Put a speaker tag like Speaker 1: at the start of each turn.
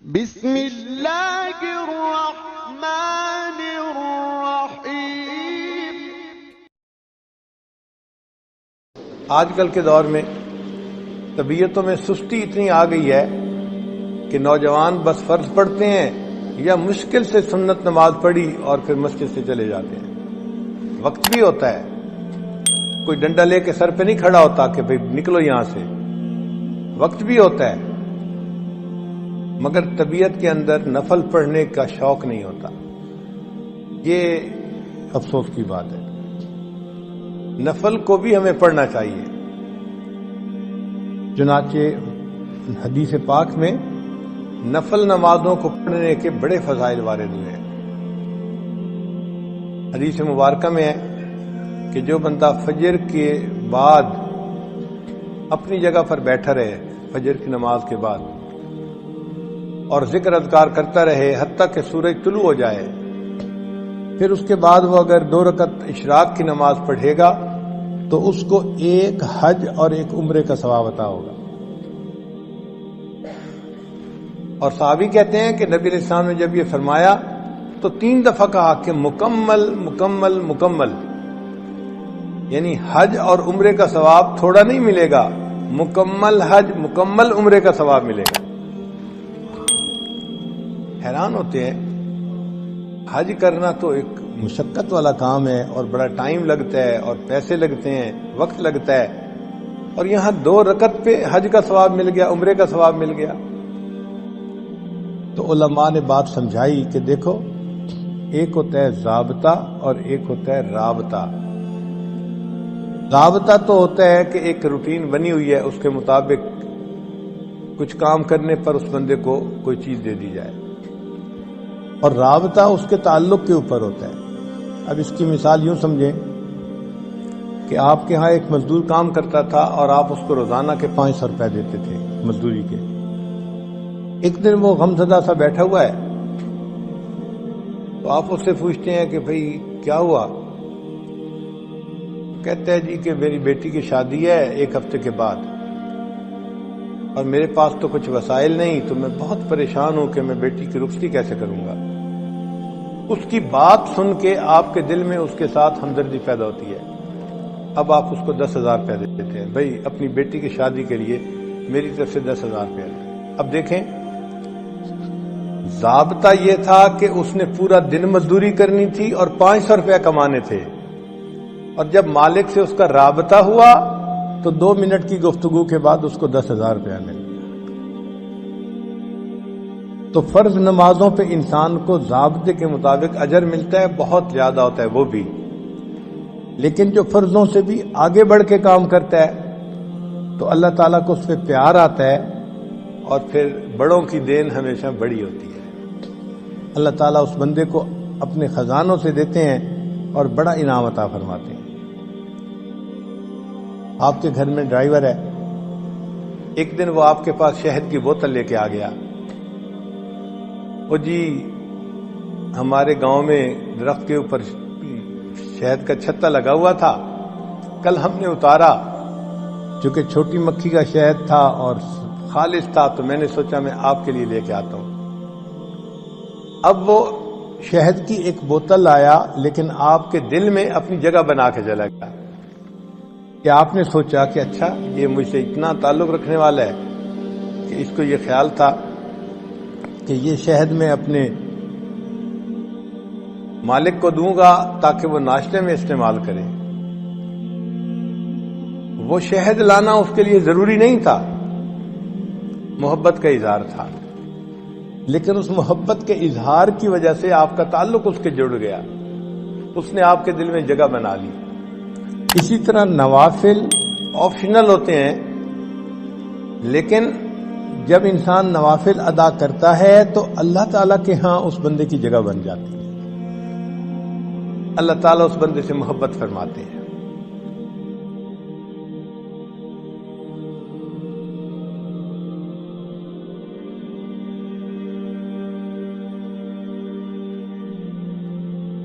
Speaker 1: بسم اللہ الرحمن الرحیم۔
Speaker 2: آج کل کے دور میں طبیعتوں میں سستی اتنی آ گئی ہے کہ نوجوان بس فرض پڑھتے ہیں یا مشکل سے سنت نماز پڑھی اور پھر مسجد سے چلے جاتے ہیں۔ وقت بھی ہوتا ہے، کوئی ڈنڈا لے کے سر پہ نہیں کھڑا ہوتا کہ بھئی نکلو یہاں سے، وقت بھی ہوتا ہے، مگر طبیعت کے اندر نفل پڑھنے کا شوق نہیں ہوتا۔ یہ افسوس کی بات ہے۔ نفل کو بھی ہمیں پڑھنا چاہیے۔ چنانچہ حدیث پاک میں نفل نمازوں کو پڑھنے کے بڑے فضائل وارد ہوئے ہیں۔ حدیث مبارکہ میں ہے کہ جو بندہ فجر کے بعد اپنی جگہ پر بیٹھا رہے، فجر کی نماز کے بعد، اور ذکر اذکار کرتا رہے حتیٰ کہ سورج طلوع ہو جائے، پھر اس کے بعد وہ اگر 2 رکعت اشراق کی نماز پڑھے گا تو اس کو 1 حج اور 1 عمرے کا ثواب عطا ہوگا۔ اور صحابی کہتے ہیں کہ نبی علیہ السلام نے جب یہ فرمایا تو 3 دفعہ کہا کہ مکمل مکمل مکمل، یعنی حج اور عمرے کا ثواب تھوڑا نہیں ملے گا، مکمل حج مکمل عمرے کا ثواب ملے گا۔ حیران ہوتے ہیں، حج کرنا تو ایک مشقت والا کام ہے اور بڑا ٹائم لگتا ہے اور پیسے لگتے ہیں، وقت لگتا ہے، اور یہاں 2 رکعت پہ حج کا ثواب مل گیا، عمرے کا ثواب مل گیا۔ تو علماء نے بات سمجھائی کہ دیکھو، ایک ہوتا ہے ضابطہ اور ایک ہوتا ہے رابطہ۔ ضابطہ تو ہوتا ہے کہ ایک روٹین بنی ہوئی ہے، اس کے مطابق کچھ کام کرنے پر اس بندے کو کوئی چیز دے دی جائے، اور رابطہ اس کے تعلق کے اوپر ہوتا ہے۔ اب اس کی مثال یوں سمجھیں کہ آپ کے ہاں ایک مزدور کام کرتا تھا اور آپ اس کو روزانہ کے 500 روپے دیتے تھے مزدوری کے۔ ایک دن وہ غمزدہ سا بیٹھا ہوا ہے تو آپ اس سے پوچھتے ہیں کہ بھئی کیا ہوا؟ کہتا ہے جی کہ میری بیٹی کی شادی ہے 1 ہفتے کے بعد، اور میرے پاس تو کچھ وسائل نہیں، تو میں بہت پریشان ہوں کہ میں بیٹی کی رخصتی کیسے کروں گا۔ اس کی بات سن کے آپ کے دل میں اس کے ساتھ ہمدردی پیدا ہوتی ہے۔ اب آپ اس کو 10,000 روپے دیتے ہیں، بھئی اپنی بیٹی کی شادی کے لیے میری طرف سے 10,000 روپے۔ اب دیکھیں، ضابطہ یہ تھا کہ اس نے پورا دن مزدوری کرنی تھی اور 500 روپے کمانے تھے، اور جب مالک سے اس کا رابطہ ہوا تو 2 منٹ کی گفتگو کے بعد اس کو 10,000 روپیہ مل گیا۔ تو فرض نمازوں پہ انسان کو ضابطے کے مطابق اجر ملتا ہے، بہت زیادہ ہوتا ہے وہ بھی، لیکن جو فرضوں سے بھی آگے بڑھ کے کام کرتا ہے تو اللہ تعالیٰ کو اس پہ پیار آتا ہے، اور پھر بڑوں کی دین ہمیشہ بڑی ہوتی ہے۔ اللہ تعالیٰ اس بندے کو اپنے خزانوں سے دیتے ہیں اور بڑا انعام عطا فرماتے ہیں۔ آپ کے گھر میں ڈرائیور ہے، ایک دن وہ آپ کے پاس شہد کی بوتل لے کے آ گیا۔ وہ جی ہمارے گاؤں میں درخت کے اوپر شہد کا چھتا لگا ہوا تھا، کل ہم نے اتارا، چونکہ چھوٹی مکھی کا شہد تھا اور خالص تھا تو میں نے سوچا میں آپ کے لیے لے کے آتا ہوں۔ اب وہ شہد کی ایک بوتل آیا، لیکن آپ کے دل میں اپنی جگہ بنا کے چلا گیا کہ آپ نے سوچا کہ اچھا یہ مجھ سے اتنا تعلق رکھنے والا ہے کہ اس کو یہ خیال تھا کہ یہ شہد میں اپنے مالک کو دوں گا تاکہ وہ ناشتے میں استعمال کرے۔ وہ شہد لانا اس کے لیے ضروری نہیں تھا، محبت کا اظہار تھا، لیکن اس محبت کے اظہار کی وجہ سے آپ کا تعلق اس کے جڑ گیا، اس نے آپ کے دل میں جگہ بنا لی۔ اسی طرح نوافل آپشنل ہوتے ہیں، لیکن جب انسان نوافل ادا کرتا ہے تو اللہ تعالیٰ کے ہاں اس بندے کی جگہ بن جاتی ہے، اللہ تعالیٰ اس بندے سے محبت فرماتے ہیں۔